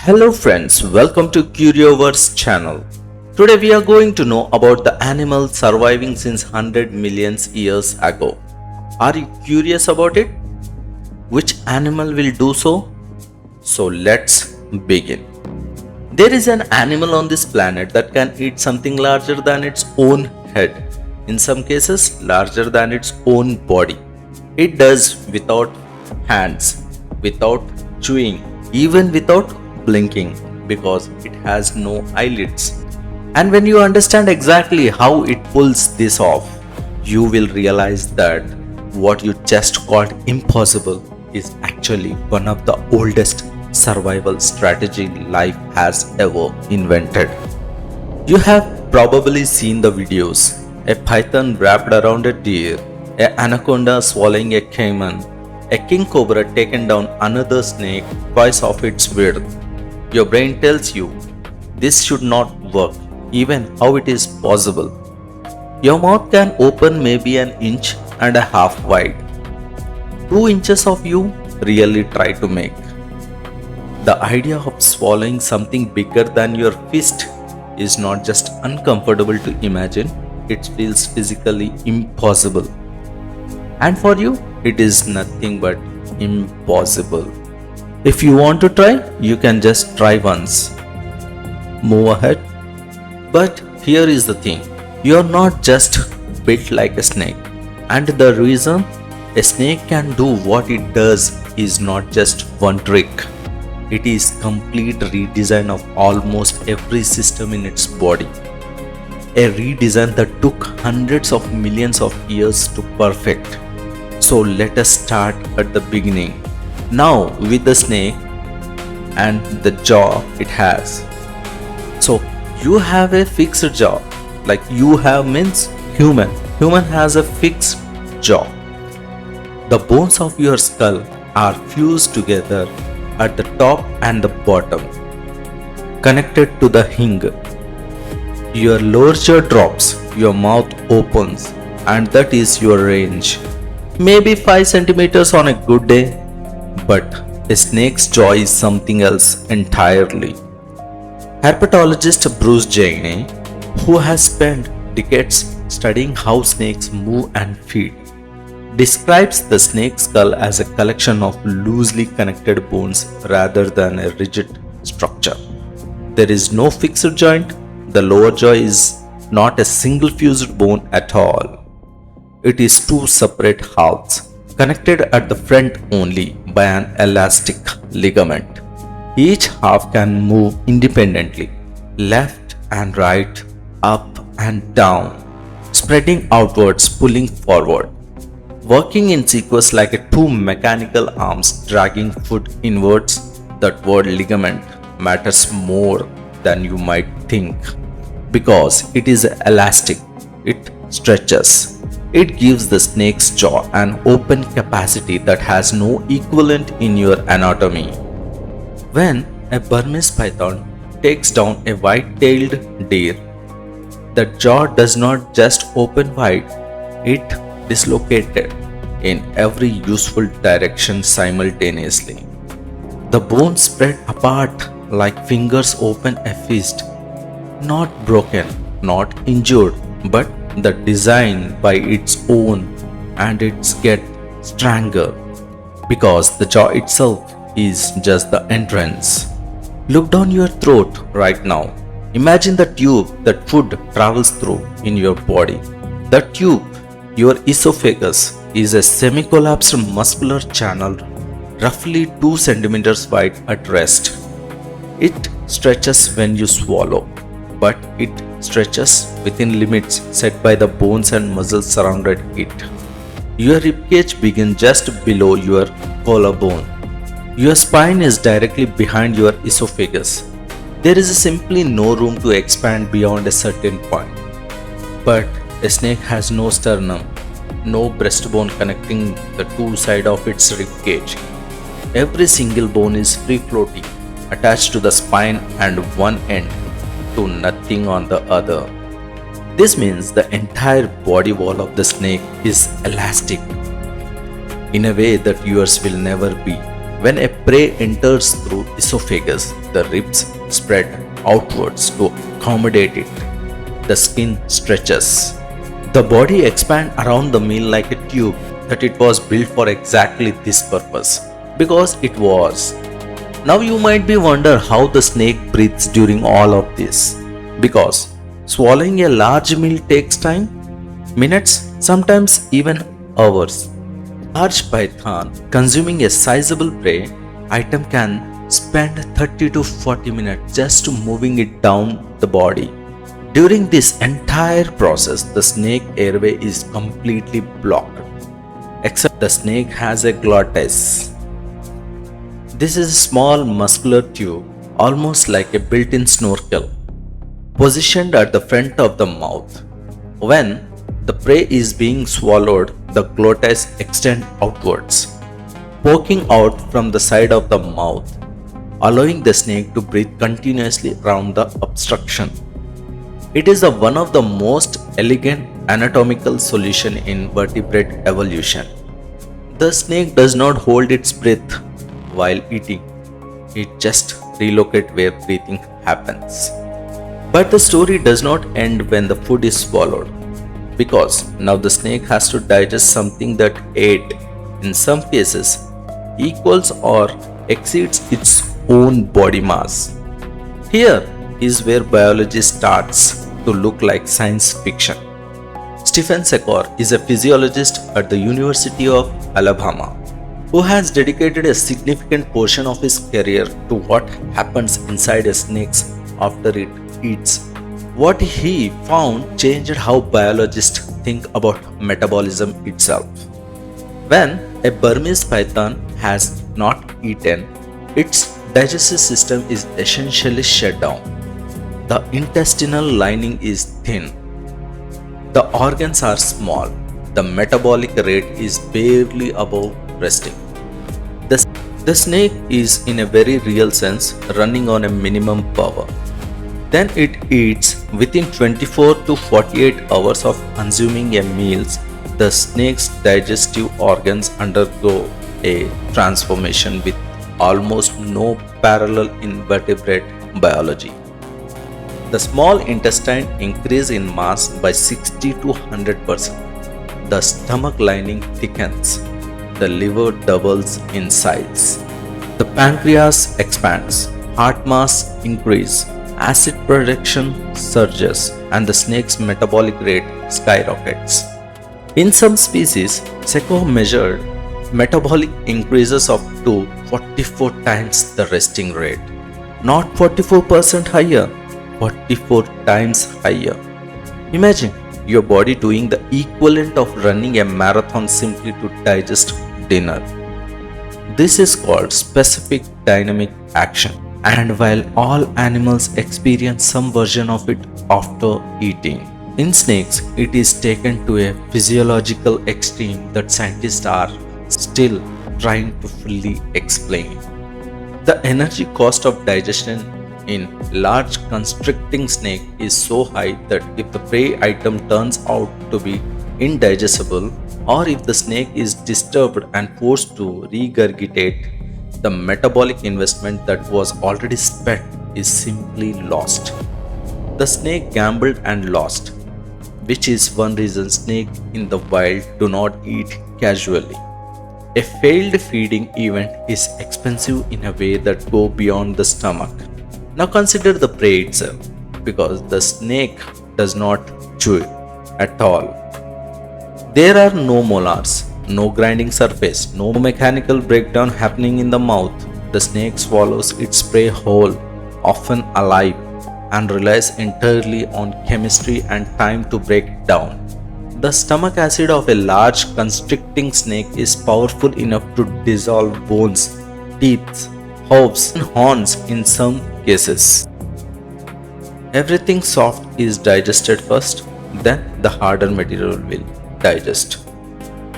Hello friends, welcome to CurioVerse channel. Today we are going to know about the animal surviving since 100 million years ago. Are you curious about it? Which animal will do so? So let's begin. There is an animal on this planet that can eat something larger than its own head. In some cases, larger than its own body. It does without hands, without chewing, even without blinking because it has no eyelids. And when you understand exactly how it pulls this off, you will realize that what you just called impossible is actually one of the oldest survival strategy life has ever invented. You have probably seen the videos. A python wrapped around a deer, an anaconda swallowing a caiman, a king cobra taken down another snake twice of its width. Your brain tells you this should not work, even how it is possible. Your mouth can open maybe an inch and a half wide. 2 inches of you really try to make. The idea of swallowing something bigger than your fist is not just uncomfortable to imagine, it feels physically impossible. And for you, it is nothing but impossible. If you want to try, you can just try once. Move ahead. But here is the thing. You are not just built like a snake. And the reason a snake can do what it does is not just one trick. It is complete redesign of almost every system in its body. A redesign that took hundreds of millions of years to perfect. So let us start at the beginning. Now with the snake and the jaw it has. So you have a fixed jaw, like you have means human. Human has a fixed jaw. The bones of your skull are fused together at the top and the bottom, connected to the hinge. Your lower jaw drops, your mouth opens, and that is your range. Maybe 5 centimeters on a good day. But a snake's jaw is something else entirely. Herpetologist Bruce Jane, who has spent decades studying how snakes move and feed, describes the snake skull as a collection of loosely connected bones rather than a rigid structure. There is no fixed joint. The lower jaw is not a single fused bone at all. It is 2 separate halves, connected at the front only by an elastic ligament. Each half can move independently, left and right, up and down, spreading outwards, pulling forward, working in sequence like 2 mechanical arms dragging foot inwards. That word ligament matters more than you might think because it is elastic, it stretches. It gives the snake's jaw an open capacity that has no equivalent in your anatomy. When a Burmese python takes down a white-tailed deer, the jaw does not just open wide, it dislocated in every useful direction simultaneously. The bones spread apart like fingers open a fist, not broken, not injured, but the design by its own, and it's get stronger because the jaw itself is just the entrance. Look down your throat right now. Imagine the tube that food travels through in your body. The tube, your esophagus, is a semi-collapsed muscular channel roughly 2 centimeters wide at rest. It stretches when you swallow, but it stretches within limits set by the bones and muscles surrounded it. Your ribcage begins just below your collarbone. Your spine is directly behind your esophagus. There is simply no room to expand beyond a certain point. But a snake has no sternum, no breastbone connecting the 2 sides of its ribcage. Every single bone is free floating, attached to the spine and one end to nothing on the other. This means the entire body wall of the snake is elastic in a way that yours will never be. When a prey enters through esophagus, the ribs spread outwards to accommodate it. The skin stretches. The body expands around the meal like a tube that it was built for exactly this purpose. Because it was. Now you might be wonder how the snake breathes during all of this. Because swallowing a large meal takes time, minutes, sometimes even hours. Large python consuming a sizable prey item can spend 30 to 40 minutes just moving it down the body. During this entire process, the snake airway is completely blocked, except the snake has a glottis. This is a small muscular tube, almost like a built-in snorkel, positioned at the front of the mouth. When the prey is being swallowed, the glottis extends outwards, poking out from the side of the mouth, allowing the snake to breathe continuously around the obstruction. It is one of the most elegant anatomical solution in vertebrate evolution. The snake does not hold its breath while eating. It just relocates where breathing happens. But the story does not end when the food is swallowed, because now the snake has to digest something that ate, in some cases, equals or exceeds its own body mass. Here is where biology starts to look like science fiction. Stephen Secor is a physiologist at the University of Alabama who has dedicated a significant portion of his career to what happens inside a snake after it eats. What he found changed how biologists think about metabolism itself. When a Burmese python has not eaten, its digestive system is essentially shut down. The intestinal lining is thin. The organs are small. The metabolic rate is barely above resting. The snake is, in a very real sense, running on a minimum power. Then it eats. Within 24 to 48 hours of consuming a meal, the snake's digestive organs undergo a transformation with almost no parallel in vertebrate biology. The small intestine increases in mass by 60 to 100%. The stomach lining thickens. The liver doubles in size. The pancreas expands. Heart mass increases. Acid production surges, and the snake's metabolic rate skyrockets. In some species, Secor measured metabolic increases up to 44 times the resting rate. Not 44% higher, 44 times higher. Imagine your body doing the equivalent of running a marathon simply to digest dinner. This is called specific dynamic action. And while all animals experience some version of it after eating, in snakes it is taken to a physiological extreme that scientists are still trying to fully explain. The energy cost of digestion in large constricting snake is so high that if the prey item turns out to be indigestible, or if the snake is disturbed and forced to regurgitate, the metabolic investment that was already spent is simply lost. The snake gambled and lost, which is one reason snakes in the wild do not eat casually. A failed feeding event is expensive in a way that goes beyond the stomach. Now consider the prey itself, because the snake does not chew at all. There are no molars, no grinding surface, no mechanical breakdown happening in the mouth. The snake swallows its prey whole, often alive, and relies entirely on chemistry and time to break down. The stomach acid of a large constricting snake is powerful enough to dissolve bones, teeth, halves, and horns in some cases. Everything soft is digested first, then the harder material will digest.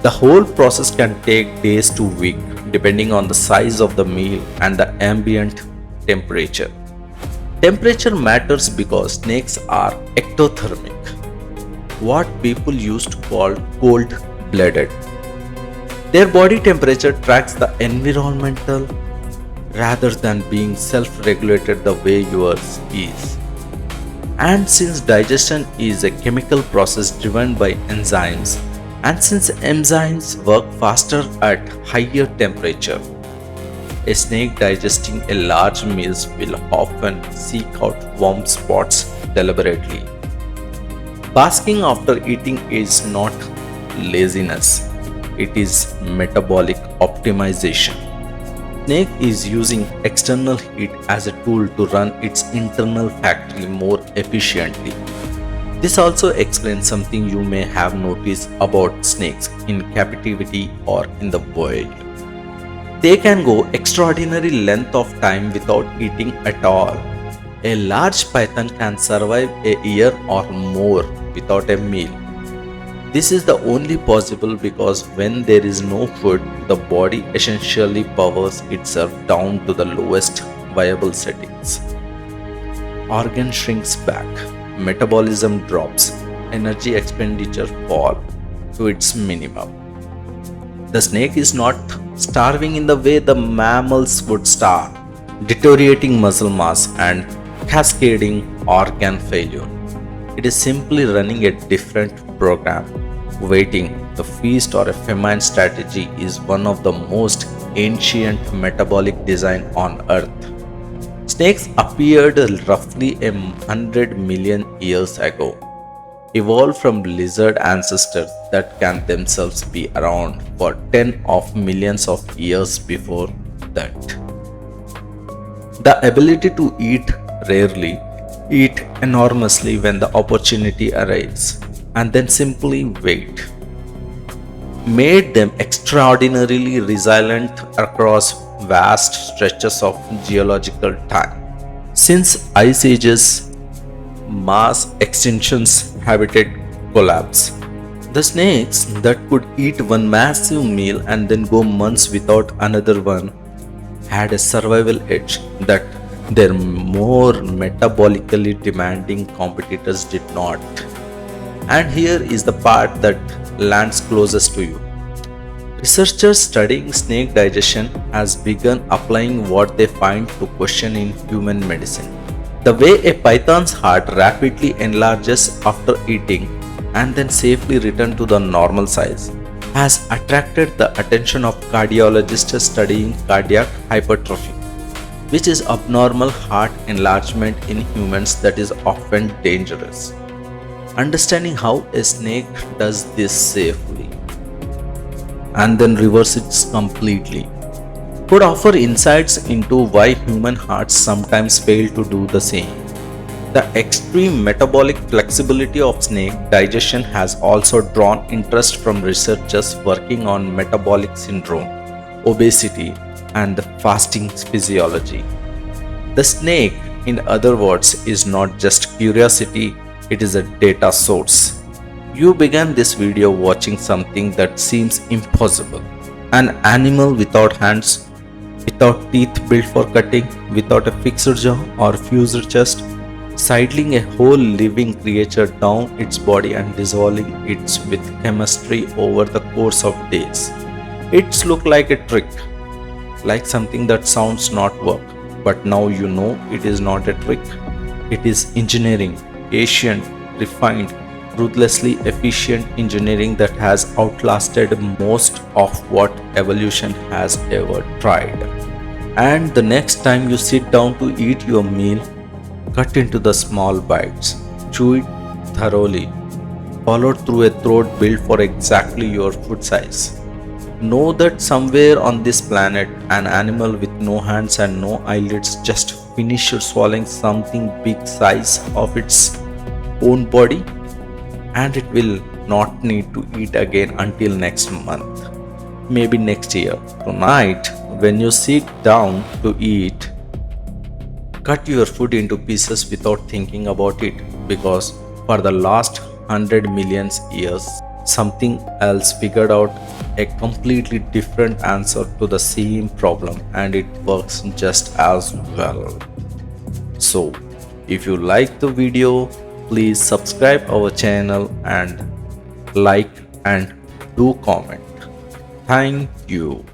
The whole process can take days to weeks depending on the size of the meal and the ambient temperature. Temperature matters because snakes are ectothermic, what people used to call cold-blooded. Their body temperature tracks the environmental rather than being self-regulated the way yours is. And since digestion is a chemical process driven by enzymes, and since enzymes work faster at higher temperature, a snake digesting a large meal will often seek out warm spots deliberately. Basking after eating is not laziness, it is metabolic optimization. Snake is using external heat as a tool to run its internal factory more efficiently. This also explains something you may have noticed about snakes in captivity or in the wild. They can go extraordinary length of time without eating at all. A large python can survive a year or more without a meal. This is the only possible because when there is no food, the body essentially powers itself down to the lowest viable settings. Organ shrinks back, metabolism drops, energy expenditure fall to its minimum. The snake is not starving in the way the mammals would starve, deteriorating muscle mass and cascading organ failure. It is simply running a different program. Waiting, the feast or a famine strategy is one of the most ancient metabolic design on earth. Snakes appeared roughly 100 million years ago, evolved from lizard ancestors that can themselves be around for 10 of millions of years before that. The ability to eat rarely, eat enormously when the opportunity arises, and then simply wait, made them extraordinarily resilient across vast stretches of geological time. Since ice ages, mass extinctions, habitat collapse. The snakes that could eat one massive meal and then go months without another one had a survival edge that their more metabolically demanding competitors did not. And here is the part that lands closest to you. Researchers studying snake digestion has begun applying what they find to question in human medicine. The way a python's heart rapidly enlarges after eating and then safely returns to the normal size has attracted the attention of cardiologists studying cardiac hypertrophy, which is abnormal heart enlargement in humans that is often dangerous. Understanding how a snake does this safely and then reverses it completely could offer insights into why human hearts sometimes fail to do the same. The extreme metabolic flexibility of snake digestion has also drawn interest from researchers working on metabolic syndrome, obesity, and the fasting physiology. The snake, in other words, is not just curiosity, it is a data source. You began this video watching something that seems impossible. An animal without hands, without teeth built for cutting, without a fixed jaw or fused chest, sidling a whole living creature down its body and dissolving it with chemistry over the course of days. It's looked like a trick, like something that sounds not work. But now you know it is not a trick. It is engineering, ancient, refined, ruthlessly efficient engineering that has outlasted most of what evolution has ever tried. And the next time you sit down to eat your meal, cut into the small bites, chew it thoroughly, followed through a throat built for exactly your food size. Know that somewhere on this planet, an animal with no hands and no eyelids just finished swallowing something big size of its own body, and it will not need to eat again until next month, maybe next year. Tonight, when you sit down to eat, cut your food into pieces without thinking about it, because for the last 100 million years, something else figured out a completely different answer to the same problem, and it works just as well. So, if you like the video, please subscribe our channel and like and do comment. Thank you.